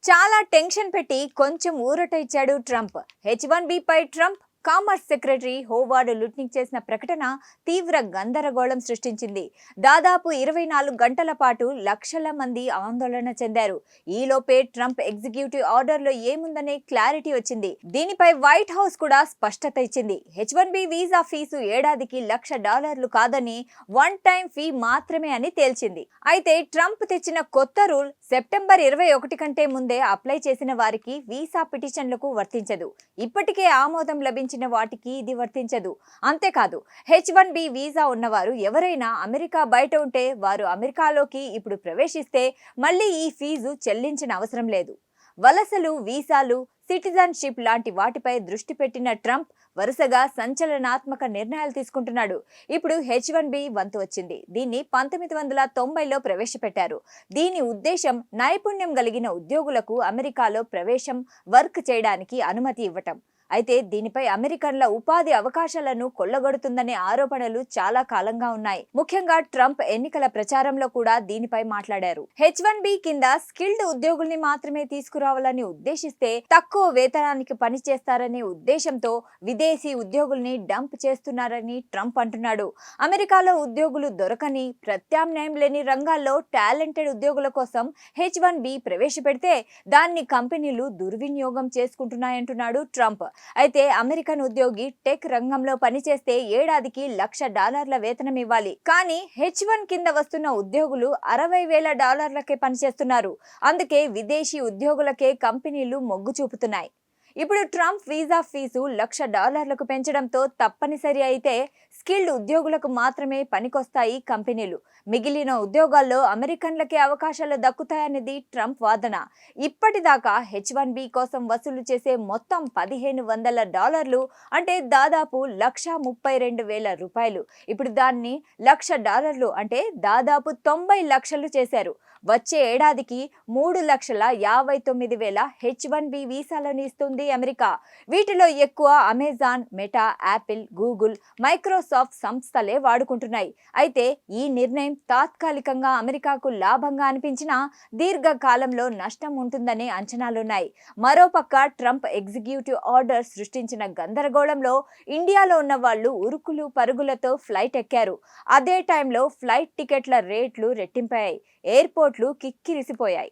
చాలా టెన్షన్ పెట్టి కొంచెం ఊరట ఇచ్చాడు ట్రంప్. H1B పై Trump commerce secretary Howard Lutnick చేసిన ప్రకటన తీవ్ర గందరగోళం సృష్టించింది. దాదాపు 24 గంటల పాటు లక్షల మంది ఆందోళన చెందారు. ఈలోపే ట్రంప్ ఎగ్జిక్యూటివ్ ఆర్డర్లో ఏముందనే క్లారిటీ వచ్చింది. దీనిపై వైట్ హౌస్ కూడా స్పష్టత ఇచ్చింది. H1B వీసా ఫీజు ఏడాదికి $1,00,000 కాదని, వన్ టైం ఫీ మాత్రమే అని తేల్చింది. అయితే ట్రంప్ తెచ్చిన కొత్త రూల్ సెప్టెంబర్ 21 కంటే ముందే అప్లై చేసిన వారికి వీసా పిటిషన్లకు వర్తించదు. ఇప్పటికే ఆమోదం లభించిన వాటికి ఇది వర్తించదు. అంతేకాదు, H1B వీసా ఉన్నవారు ఎవరైనా అమెరికా బయట ఉంటే వారు అమెరికాలోకి ఇప్పుడు ప్రవేశిస్తే మళ్ళీ ఈ ఫీజు చెల్లించిన అవసరం లేదు. వలసలు, వీసాలు, సిటిజన్షిప్ లాంటి వాటిపై దృష్టి పెట్టిన ట్రంప్ వరుసగా సంచలనాత్మక నిర్ణయాలు తీసుకుంటున్నాడు. ఇప్పుడు H1B వంతు వచ్చింది. దీన్ని 1990లో ప్రవేశపెట్టారు. దీని ఉద్దేశం నైపుణ్యం కలిగిన ఉద్యోగులకు అమెరికాలో ప్రవేశం, వర్క్ చేయడానికి అనుమతి ఇవ్వటం. అయితే దీనిపై అమెరికన్ల ఉపాధి అవకాశాలను కొల్లగొడుతుందనే ఆరోపణలు చాలా కాలంగా ఉన్నాయి. ముఖ్యంగా ట్రంప్ ఎన్నికల ప్రచారంలో కూడా దీనిపై మాట్లాడారు. H1B కింద స్కిల్డ్ ఉద్యోగుల్ని మాత్రమే తీసుకురావాలని ఉద్దేశిస్తే తక్కువ వేతనానికి పనిచేస్తారనే ఉద్దేశంతో విదేశీ ఉద్యోగుల్ని డంప్ చేస్తున్నారని ట్రంప్ అంటున్నాడు. అమెరికాలో ఉద్యోగులు దొరకని, ప్రత్యామ్నాయం లేని రంగాల్లో టాలెంటెడ్ ఉద్యోగుల కోసం H1B ప్రవేశపెడితే దాన్ని కంపెనీలు దుర్వినియోగం చేసుకుంటున్నాయంటున్నాడు ట్రంప్. అయితే అమెరికన్ ఉద్యోగి టెక్ రంగంలో పనిచేస్తే ఏడాదికి $1,00,000 వేతనం ఇవ్వాలి. కానీ H1 కింద వస్తున్న ఉద్యోగులు $60,000 పనిచేస్తున్నారు. అందుకే విదేశీ ఉద్యోగులకే కంపెనీలు మొగ్గు చూపుతున్నాయి. ఇప్పుడు ట్రంప్ వీసా ఫీజు $1,00,000 పెంచడంతో తప్పనిసరి అయితే స్కిల్డ్ ఉద్యోగులకు మాత్రమే పనికొస్తాయి కంపెనీలు. మిగిలిన ఉద్యోగాల్లో అమెరికన్లకే అవకాశాలు దక్కుతాయనేది ట్రంప్ వాదన. ఇప్పటిదాకా H1B కోసం వసూలు చేసే మొత్తం $1,500 అంటే దాదాపు $1,32,000. ఇప్పుడు దాన్ని $1,00,000 అంటే దాదాపు 90 లక్షలు చేశారు. వచ్చే ఏడాదికి 3,59,000 H1B వీసాలను ఇస్తుంది అమెరికా. వీటిలో ఎక్కువ Amazon, meta, Apple, Google, Microsoft సంస్థలే వాడుకుంటున్నాయి. అయితే ఈ నిర్ణయం తాత్కాలికంగా అమెరికాకు లాభంగా అనిపించినా దీర్ఘకాలంలో నష్టం ఉంటుందనే అంచనాలున్నాయి. మరోపక్క ట్రంప్ ఎగ్జిక్యూటివ్ ఆర్డర్ సృష్టించిన గందరగోళంలో ఇండియాలో ఉన్న వాళ్ళు ఉరుకులు పరుగులతో ఫ్లైట్ ఎక్కారు. అదే టైంలో ఫ్లైట్ టికెట్ల రేట్లు రెట్టింపాయి. ఎయిర్పోర్ట్లు కిక్కిరిసిపోయాయి.